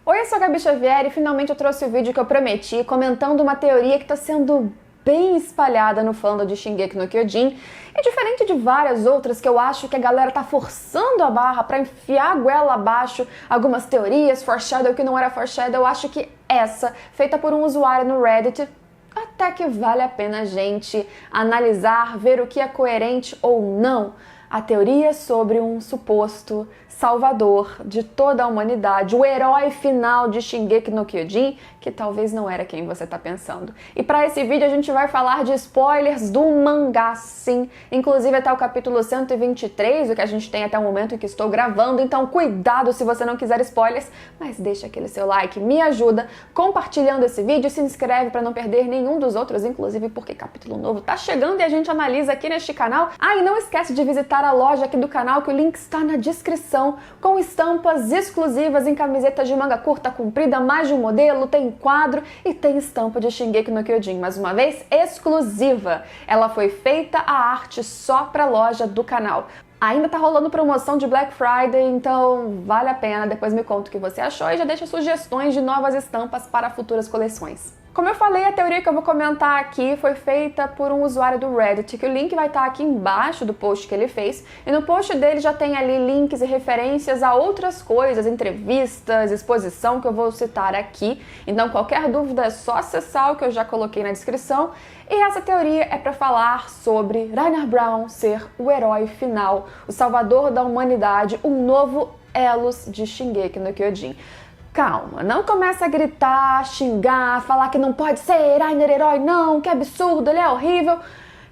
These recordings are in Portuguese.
Oi, eu sou a Gabi Xavier e finalmente eu trouxe o vídeo que eu prometi, comentando uma teoria que está sendo bem espalhada no fandom de Shingeki no Kyojin. E diferente de várias outras que eu acho que a galera tá forçando a barra pra enfiar a goela abaixo, algumas teorias, foreshadow que não era foreshadow, eu acho que essa, feita por um usuário no Reddit, até que vale a pena a gente analisar, ver o que é coerente ou não. A teoria sobre um suposto salvador de toda a humanidade, o herói final de Shingeki no Kyojin, que talvez não era quem você está pensando. E para esse vídeo a gente vai falar de spoilers do mangá, sim, inclusive até o capítulo 123, o que a gente tem até o momento em que estou gravando, então cuidado se você não quiser spoilers, mas deixa aquele seu like, me ajuda compartilhando esse vídeo, se inscreve para não perder nenhum dos outros, inclusive porque capítulo novo tá chegando e a gente analisa aqui neste canal. Ah, e não esquece de visitar a loja aqui do canal, que o link está na descrição, com estampas exclusivas em camisetas de manga curta comprida, mais de um modelo, tem quadro e tem estampa de Shingeki no Kyojin, mais uma vez exclusiva. Ela foi feita a arte só para a loja do canal. Ainda tá rolando promoção de Black Friday, então vale a pena. Depois me conta o que você achou e já deixa sugestões de novas estampas para futuras coleções. Como eu falei, a teoria que eu vou comentar aqui foi feita por um usuário do Reddit, que o link vai estar aqui embaixo do post que ele fez, e no post dele já tem ali links e referências a outras coisas, entrevistas, exposição que eu vou citar aqui, então qualquer dúvida é só acessar o que eu já coloquei na descrição, e essa teoria é para falar sobre Ragnar Braun ser o herói final, o salvador da humanidade, um novo Elos de Shingeki no Kyojin. Calma, não começa a gritar, xingar, falar que não pode ser Rainer herói, não, que absurdo, ele é horrível.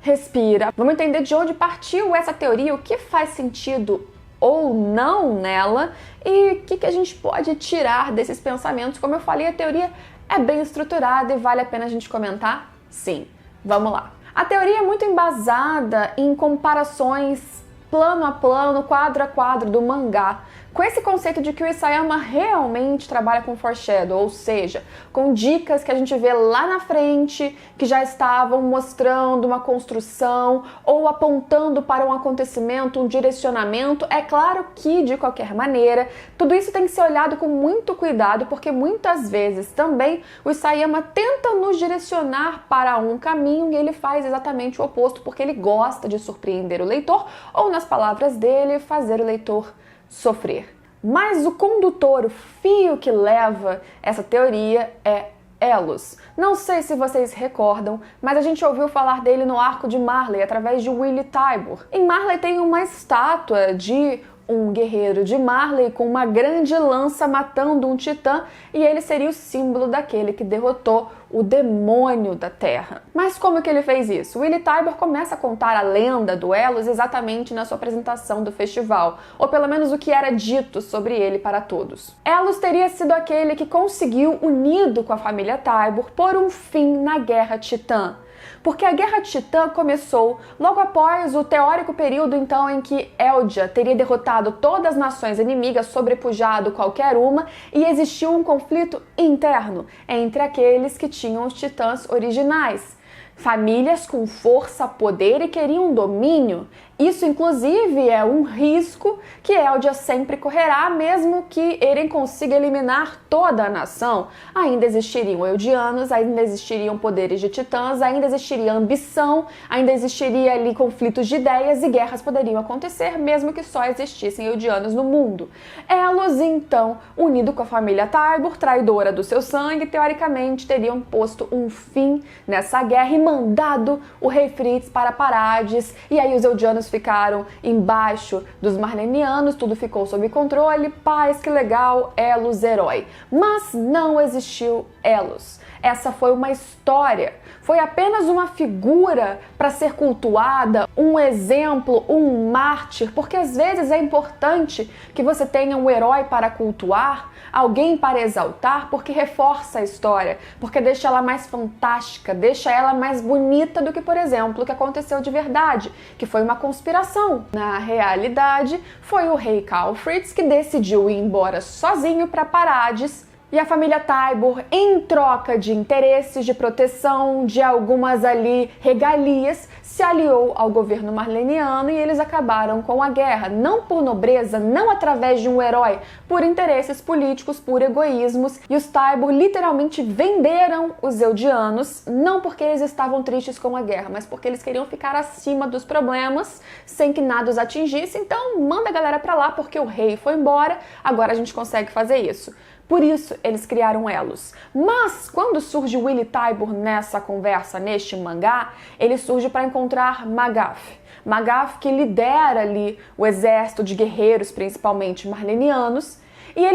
Respira. Vamos entender de onde partiu essa teoria, o que faz sentido ou não nela e o que a gente pode tirar desses pensamentos. Como eu falei, a teoria é bem estruturada e vale a pena a gente comentar? Sim. Vamos lá. A teoria é muito embasada em comparações plano a plano, quadro a quadro do mangá, com esse conceito de que o Isayama realmente trabalha com foreshadow, ou seja, com dicas que a gente vê lá na frente, que já estavam mostrando uma construção ou apontando para um acontecimento, um direcionamento. É claro que, de qualquer maneira, tudo isso tem que ser olhado com muito cuidado, porque muitas vezes também o Isayama tenta nos direcionar para um caminho e ele faz exatamente o oposto, porque ele gosta de surpreender o leitor, ou nas palavras dele, fazer o leitor sofrer. Mas o condutor, o fio que leva essa teoria é Elos. Não sei se vocês recordam, mas a gente ouviu falar dele no arco de Marley através de Willy Tybur. Em Marley tem uma estátua de um guerreiro de Marley com uma grande lança matando um titã, e ele seria o símbolo daquele que derrotou o demônio da Terra. Mas como que ele fez isso? Willy Tybur começa a contar a lenda do Elos exatamente na sua apresentação do festival, ou pelo menos o que era dito sobre ele para todos. Elos teria sido aquele que conseguiu, unido com a família Tybur, pôr um fim na Guerra Titã. Porque a Guerra Titã começou logo após o teórico período então em que Eldia teria derrotado todas as nações inimigas, sobrepujado qualquer uma, e existiu um conflito interno entre aqueles que tinham os titãs originais. Famílias com força, poder e queriam domínio. Isso, inclusive, é um risco que Eldia sempre correrá, mesmo que Eren consiga eliminar toda a nação. Ainda existiriam Eldianos, ainda existiriam poderes de titãs, ainda existiria ambição, ainda existiria ali conflitos de ideias e guerras poderiam acontecer, mesmo que só existissem Eldianos no mundo. Elos, então, unido com a família Tybur, traidora do seu sangue, teoricamente teriam posto um fim nessa guerra e mandado o rei Fritz para Parades, e aí os Eldianos ficaram embaixo dos Marlenianos, tudo ficou sob controle, paz, que legal, Elos herói. Mas não existiu Elos. Essa foi uma história, foi apenas uma figura para ser cultuada, um exemplo, um mártir, porque às vezes é importante que você tenha um herói para cultuar, alguém para exaltar, porque reforça a história, porque deixa ela mais fantástica, deixa ela mais bonita do que, por exemplo, o que aconteceu de verdade, que foi uma conspiração. Na realidade, foi o rei Karl Fritz que decidiu ir embora sozinho para Parades E a família Tybur, em troca de interesses, de proteção, de algumas ali regalias, se aliou ao governo marleniano e eles acabaram com a guerra. Não por nobreza, não através de um herói, por interesses políticos, por egoísmos. E os Tybur literalmente venderam os Eldianos, não porque eles estavam tristes com a guerra, mas porque eles queriam ficar acima dos problemas, sem que nada os atingisse. Então manda a galera pra lá, porque o rei foi embora, agora a gente consegue fazer isso. Por isso, eles criaram elos. Mas, quando surge Willy Tybur nessa conversa, neste mangá, ele surge para encontrar Magath. Magath que lidera ali o exército de guerreiros, principalmente marlenianos, e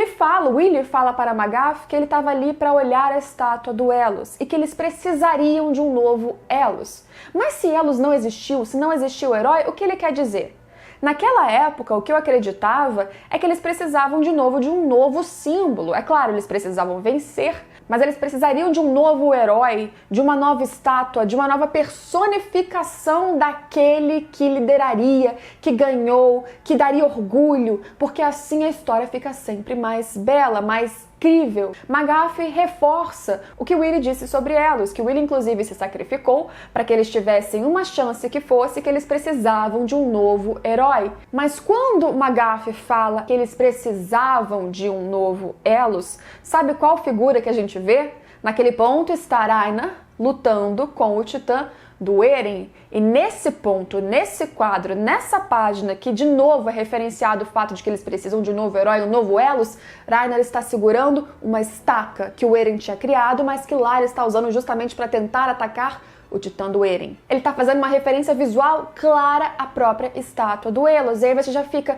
Willy fala para Magath que ele estava ali para olhar a estátua do Elos e que eles precisariam de um novo Elos. Mas se Elos não existiu, se não existiu o herói, o que ele quer dizer? Naquela época, o que eu acreditava é que eles precisavam de um novo símbolo. É claro, eles precisavam vencer, mas eles precisariam de um novo herói, de uma nova estátua, de uma nova personificação daquele que lideraria, que ganhou, que daria orgulho, porque assim a história fica sempre mais bela, mais incrível. Magath reforça o que o Willy disse sobre Elos, que o Willy inclusive se sacrificou para que eles tivessem uma chance que eles precisavam de um novo herói. Mas quando Magath fala que eles precisavam de um novo Elos, sabe qual figura que a gente vê? Naquele ponto está Ragnar lutando com o Titã do Eren, e nesse ponto, nesse quadro, nessa página que de novo é referenciado o fato de que eles precisam de um novo herói, um novo Elos, Ragnar está segurando uma estaca que o Eren tinha criado, mas que lá ele está usando justamente para tentar atacar o Titã do Eren. Ele está fazendo uma referência visual clara à própria estátua do Elos, e aí você já fica,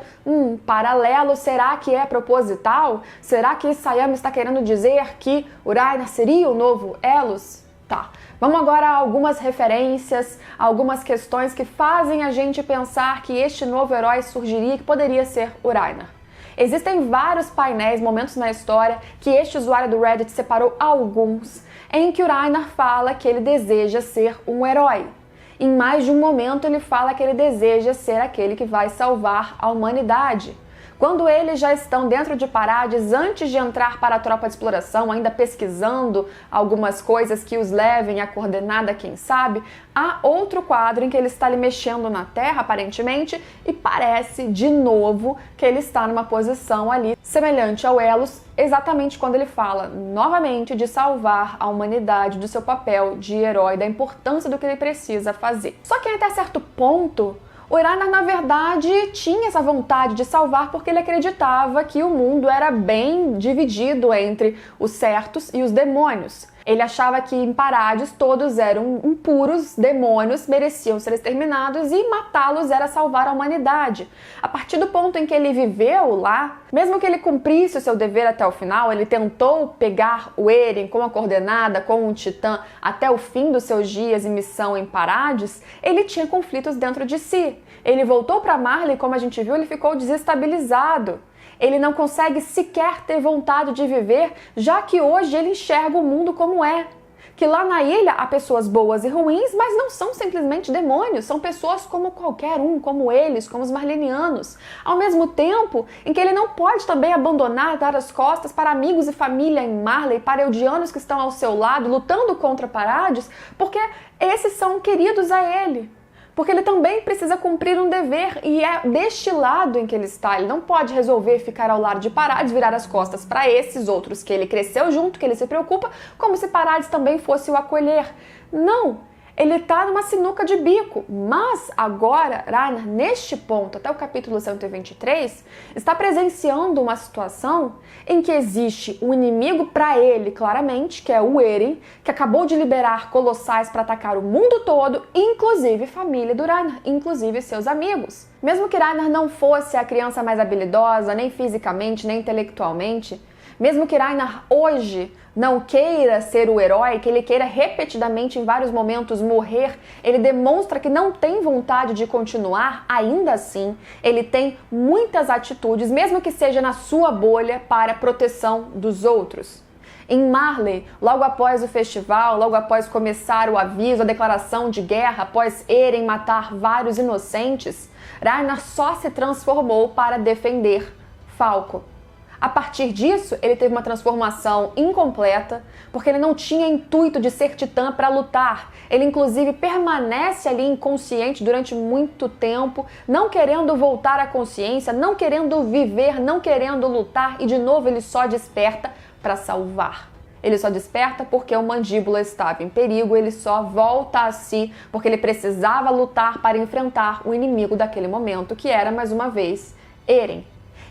paralelo, será que é proposital? Será que Isayama está querendo dizer que o Ragnar seria o novo Elos? Tá, vamos agora a algumas referências, algumas questões que fazem a gente pensar que este novo herói surgiria, que poderia ser o Ragnar. Existem vários painéis, momentos na história, que este usuário do Reddit separou alguns, em que o Ragnar fala que ele deseja ser um herói. Em mais de um momento ele fala que ele deseja ser aquele que vai salvar a humanidade. Quando eles já estão dentro de Parades, antes de entrar para a tropa de exploração, ainda pesquisando algumas coisas que os levem à coordenada, quem sabe, há outro quadro em que ele está ali mexendo na terra, aparentemente, e parece, de novo, que ele está numa posição ali semelhante ao Elos, exatamente quando ele fala, novamente, de salvar a humanidade, do seu papel de herói, da importância do que ele precisa fazer. Só que até certo ponto, o Ragnar, na verdade, tinha essa vontade de salvar porque ele acreditava que o mundo era bem dividido entre os certos e os demônios. Ele achava que em Parades todos eram impuros, demônios, mereciam ser exterminados e matá-los era salvar a humanidade. A partir do ponto em que ele viveu lá, mesmo que ele cumprisse o seu dever até o final, ele tentou pegar o Eren com a coordenada, com o Titã, até o fim dos seus dias em missão em Parades, ele tinha conflitos dentro de si. Ele voltou para Marley, como a gente viu, ele ficou desestabilizado. Ele não consegue sequer ter vontade de viver, já que hoje ele enxerga o mundo como é. Que lá na ilha há pessoas boas e ruins, mas não são simplesmente demônios, são pessoas como qualquer um, como eles, como os marlenianos. Ao mesmo tempo em que ele não pode também abandonar, dar as costas para amigos e família em Marley, para eldianos que estão ao seu lado, lutando contra Parades, porque esses são queridos a ele. Porque ele também precisa cumprir um dever e é deste lado em que ele está. Ele não pode resolver ficar ao lado de Parades, virar as costas para esses outros que ele cresceu junto, que ele se preocupa, como se Parades também fosse o acolher. Não! Ele está numa sinuca de bico, mas agora, Ragnar, neste ponto, até o capítulo 123, está presenciando uma situação em que existe um inimigo para ele, claramente, que é o Eren, que acabou de liberar colossais para atacar o mundo todo, inclusive família do Ragnar, inclusive seus amigos. Mesmo que Ragnar não fosse a criança mais habilidosa, nem fisicamente, nem intelectualmente, mesmo que Ragnar hoje não queira ser o herói, que ele queira repetidamente em vários momentos morrer, ele demonstra que não tem vontade de continuar, ainda assim, ele tem muitas atitudes, mesmo que seja na sua bolha, para proteção dos outros. Em Marley, logo após o festival, logo após começar o aviso, a declaração de guerra, após Eren matar vários inocentes, Ragnar só se transformou para defender Falco. A partir disso, ele teve uma transformação incompleta, porque ele não tinha intuito de ser titã para lutar. Ele, inclusive, permanece ali inconsciente durante muito tempo, não querendo voltar à consciência, não querendo viver, não querendo lutar, e de novo ele só desperta para salvar. Ele só desperta porque o Mandíbula estava em perigo, ele só volta a si porque ele precisava lutar para enfrentar o inimigo daquele momento, que era, mais uma vez, Eren.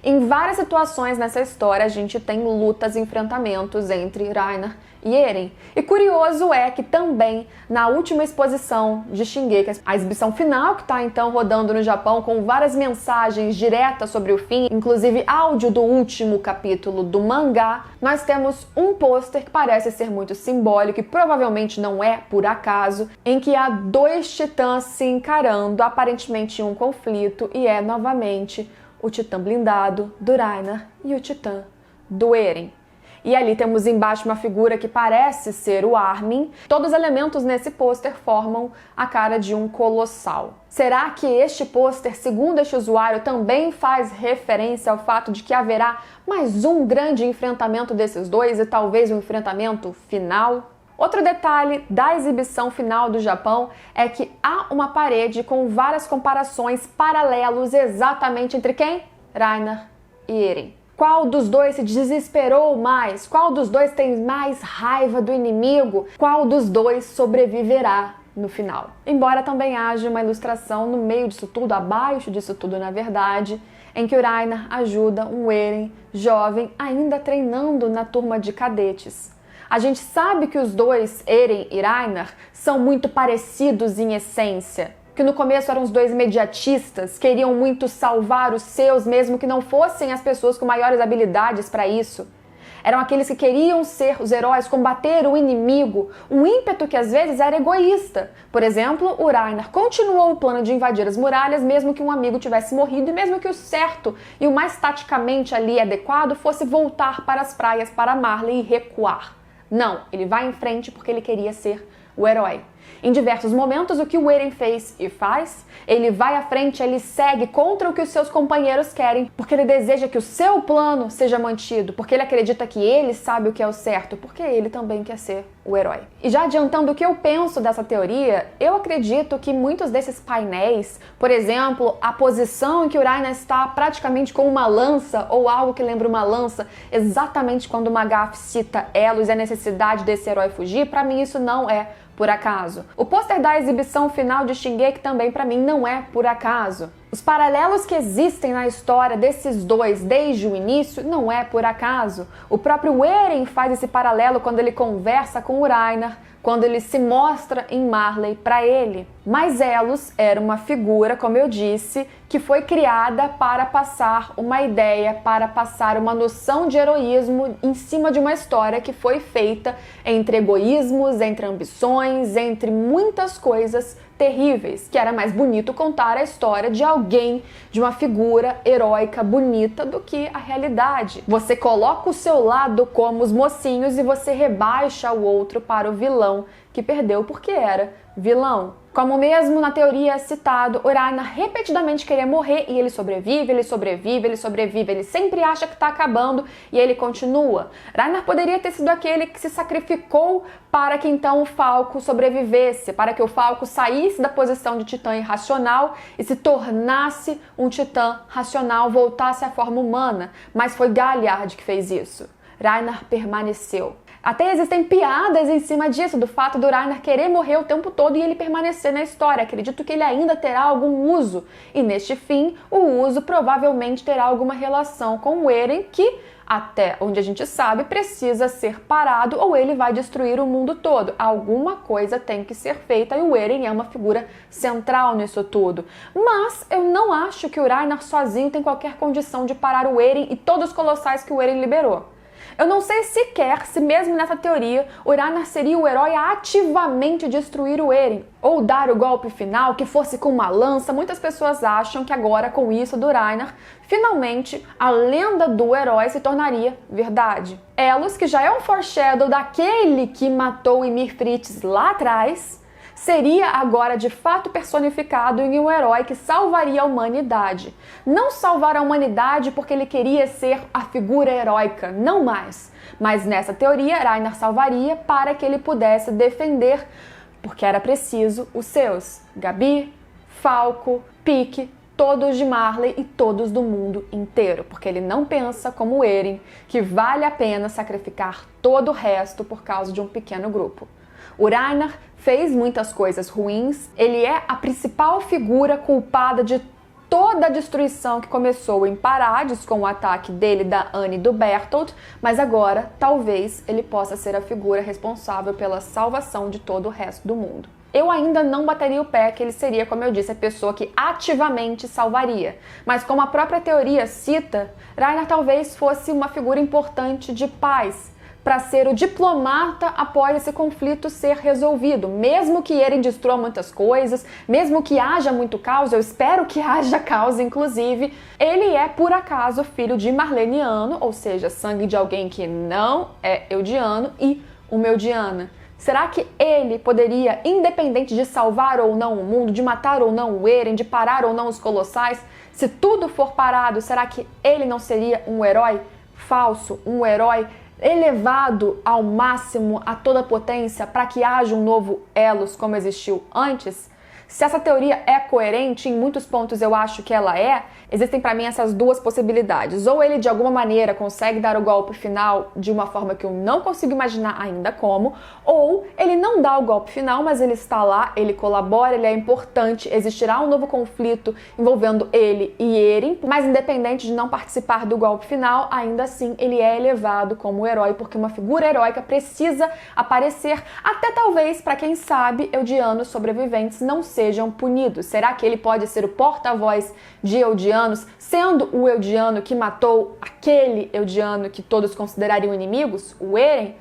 Em várias situações nessa história, a gente tem lutas e enfrentamentos entre Reiner e Eren. E curioso é que também, na última exposição de Shingeki, a exibição final que está então rodando no Japão, com várias mensagens diretas sobre o fim, inclusive áudio do último capítulo do mangá, nós temos um pôster que parece ser muito simbólico e provavelmente não é por acaso, em que há dois titãs se encarando, aparentemente em um conflito, e é novamente o titã blindado do Reiner e o titã do Eren. E ali temos embaixo uma figura que parece ser o Armin. Todos os elementos nesse pôster formam a cara de um colossal. Será que este pôster, segundo este usuário, também faz referência ao fato de que haverá mais um grande enfrentamento desses dois e talvez um enfrentamento final? Outro detalhe da exibição final do Japão é que há uma parede com várias comparações paralelos exatamente entre quem? Reiner e Eren. Qual dos dois se desesperou mais? Qual dos dois tem mais raiva do inimigo? Qual dos dois sobreviverá no final? Embora também haja uma ilustração no meio disso tudo, abaixo disso tudo na verdade, em que o Reiner ajuda um Eren jovem ainda treinando na turma de cadetes. A gente sabe que os dois, Eren e Reiner, são muito parecidos em essência. Que no começo eram os dois imediatistas, queriam muito salvar os seus, mesmo que não fossem as pessoas com maiores habilidades para isso. Eram aqueles que queriam ser os heróis, combater o inimigo, um ímpeto que às vezes era egoísta. Por exemplo, o Reiner continuou o plano de invadir as muralhas, mesmo que um amigo tivesse morrido e mesmo que o certo e o mais taticamente ali adequado fosse voltar para as praias para Marley e recuar. Não, ele vai em frente porque ele queria ser o herói. Em diversos momentos, o que o Eren fez e faz, ele vai à frente, ele segue contra o que os seus companheiros querem, porque ele deseja que o seu plano seja mantido, porque ele acredita que ele sabe o que é o certo, porque ele também quer ser o herói. E já adiantando o que eu penso dessa teoria, eu acredito que muitos desses painéis, por exemplo, a posição em que o Reiner está praticamente com uma lança, ou algo que lembra uma lança, exatamente quando o Magaf cita Elos e a necessidade desse herói fugir, para mim isso não é por acaso. O pôster da exibição final de Shingeki também para mim não é por acaso. Os paralelos que existem na história desses dois desde o início não é por acaso. O próprio Eren faz esse paralelo quando ele conversa com o Reiner, quando ele se mostra em Marley para ele. Mas Elos era uma figura, como eu disse, que foi criada para passar uma ideia, para passar uma noção de heroísmo em cima de uma história que foi feita entre egoísmos, entre ambições, entre muitas coisas terríveis, que era mais bonito contar a história de alguém, de uma figura heróica bonita do que a realidade. Você coloca o seu lado como os mocinhos e você rebaixa o outro para o vilão que perdeu porque era vilão. Como mesmo na teoria é citado, o Reiner repetidamente queria morrer e ele sobrevive, ele sobrevive, ele sobrevive, ele sempre acha que está acabando e ele continua. Reiner poderia ter sido aquele que se sacrificou para que então o Falco sobrevivesse, para que o Falco saísse da posição de titã irracional e se tornasse um titã racional, voltasse à forma humana, mas foi Galliard que fez isso. Reiner permaneceu. Até existem piadas em cima disso, do fato do Reiner querer morrer o tempo todo e ele permanecer na história. Acredito que ele ainda terá algum uso. E neste fim, o uso provavelmente terá alguma relação com o Eren, que, até onde a gente sabe, precisa ser parado ou ele vai destruir o mundo todo. Alguma coisa tem que ser feita e o Eren é uma figura central nisso tudo. Mas eu não acho que o Reiner sozinho tem qualquer condição de parar o Eren e todos os colossais que o Eren liberou. Eu não sei sequer se mesmo nessa teoria o Reiner seria o herói a ativamente destruir o Eren ou dar o golpe final que fosse com uma lança. Muitas pessoas acham que agora com isso do Reiner, finalmente a lenda do herói se tornaria verdade. Elos, que já é um foreshadow daquele que matou Ymir Fritz lá atrás, seria agora de fato personificado em um herói que salvaria a humanidade. Não salvar a humanidade porque ele queria ser a figura heróica, não mais. Mas nessa teoria, Reiner salvaria para que ele pudesse defender, porque era preciso, os seus. Gabi, Falco, Pique, todos de Marley e todos do mundo inteiro, porque ele não pensa como Eren, que vale a pena sacrificar todo o resto por causa de um pequeno grupo. O Reiner fez muitas coisas ruins, ele é a principal figura culpada de toda a destruição que começou em Parades com o ataque dele, da Anne e do Bertolt, mas agora talvez ele possa ser a figura responsável pela salvação de todo o resto do mundo. Eu ainda não bateria o pé que ele seria, como eu disse, a pessoa que ativamente salvaria. Mas como a própria teoria cita, Reiner talvez fosse uma figura importante de paz, para ser o diplomata após esse conflito ser resolvido. Mesmo que Eren destrua muitas coisas, mesmo que haja muito caos, eu espero que haja caos inclusive, ele é por acaso filho de Marleniano, ou seja, sangue de alguém que não é Eldiano e uma Eldiana. Será que ele poderia, independente de salvar ou não o mundo, de matar ou não o Eren, de parar ou não os Colossais, se tudo for parado, será que ele não seria um herói falso, um herói elevado ao máximo, a toda potência, para que haja um novo Elos como existiu antes? Se essa teoria é coerente, em muitos pontos eu acho que ela é, existem para mim essas duas possibilidades. Ou ele de alguma maneira consegue dar o golpe final de uma forma que eu não consigo imaginar ainda como, ou ele não dá o golpe final, mas ele está lá, ele colabora, ele é importante, existirá um novo conflito envolvendo ele e Eren, mas independente de não participar do golpe final, ainda assim ele é elevado como herói, porque uma figura heróica precisa aparecer, até talvez, para quem sabe, Eldianos sobreviventes não sejam punidos. Será que ele pode ser o porta-voz de Eldianos, sendo o Eldiano que matou aquele Eldiano que todos considerariam inimigos, o Eren?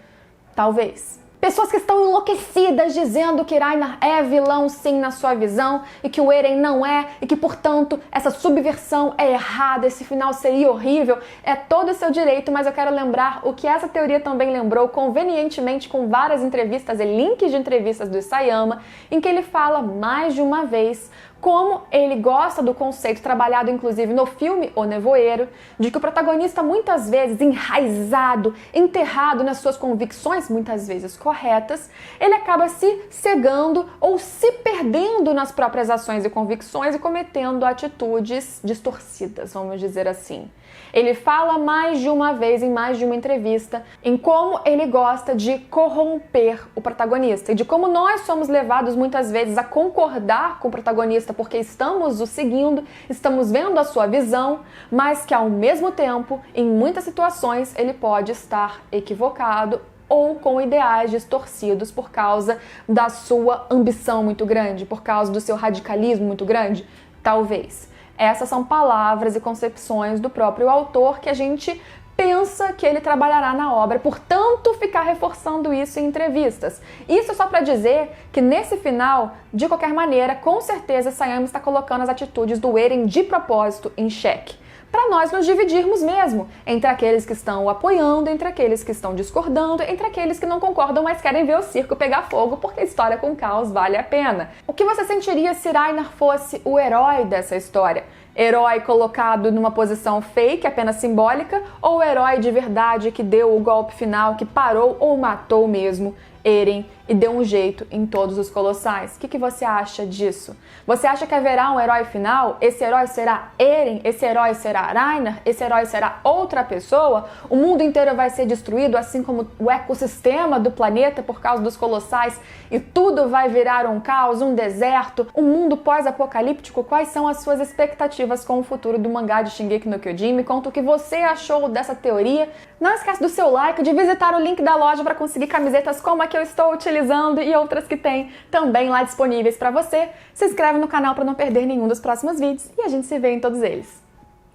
Talvez. Pessoas que estão enlouquecidas dizendo que Reiner é vilão sim na sua visão e que o Eren não é e que, portanto, essa subversão é errada, esse final seria horrível. É todo o seu direito, mas eu quero lembrar o que essa teoria também lembrou convenientemente com várias entrevistas e links de entrevistas do Isayama, em que ele fala mais de uma vez como ele gosta do conceito trabalhado inclusive no filme O Nevoeiro, de que o protagonista muitas vezes enraizado, enterrado nas suas convicções, muitas vezes corretas, ele acaba se cegando ou se perdendo nas próprias ações e convicções e cometendo atitudes distorcidas, vamos dizer assim. Ele fala mais de uma vez, em mais de uma entrevista, em como ele gosta de corromper o protagonista e de como nós somos levados muitas vezes a concordar com o protagonista porque estamos o seguindo, estamos vendo a sua visão, mas que ao mesmo tempo, em muitas situações, ele pode estar equivocado ou com ideais distorcidos por causa da sua ambição muito grande, por causa do seu radicalismo muito grande, talvez. Essas são palavras e concepções do próprio autor que a gente pensa que ele trabalhará na obra, portanto ficar reforçando isso em entrevistas. Isso só para dizer que nesse final, de qualquer maneira, com certeza Isayama está colocando as atitudes do Eren de propósito em xeque, para nós nos dividirmos mesmo, entre aqueles que estão o apoiando, entre aqueles que estão discordando, entre aqueles que não concordam, mas querem ver o circo pegar fogo, porque a história com caos vale a pena. O que você sentiria se Reiner fosse o herói dessa história? Herói colocado numa posição fake, apenas simbólica, ou herói de verdade que deu o golpe final, que parou ou matou mesmo Eren e deu um jeito em todos os Colossais? O que você acha disso? Você acha que haverá um herói final? Esse herói será Eren? Esse herói será Reiner? Esse herói será outra pessoa? O mundo inteiro vai ser destruído, assim como o ecossistema do planeta por causa dos Colossais, e tudo vai virar um caos, um deserto, um mundo pós-apocalíptico? Quais são as suas expectativas com o futuro do mangá de Shingeki no Kyojin? Me conta o que você achou dessa teoria. Não esquece do seu like, de visitar o link da loja para conseguir camisetas como a que eu estou utilizando e outras que tem também lá disponíveis para você. Se inscreve no canal para não perder nenhum dos próximos vídeos e a gente se vê em todos eles.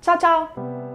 Tchau, tchau!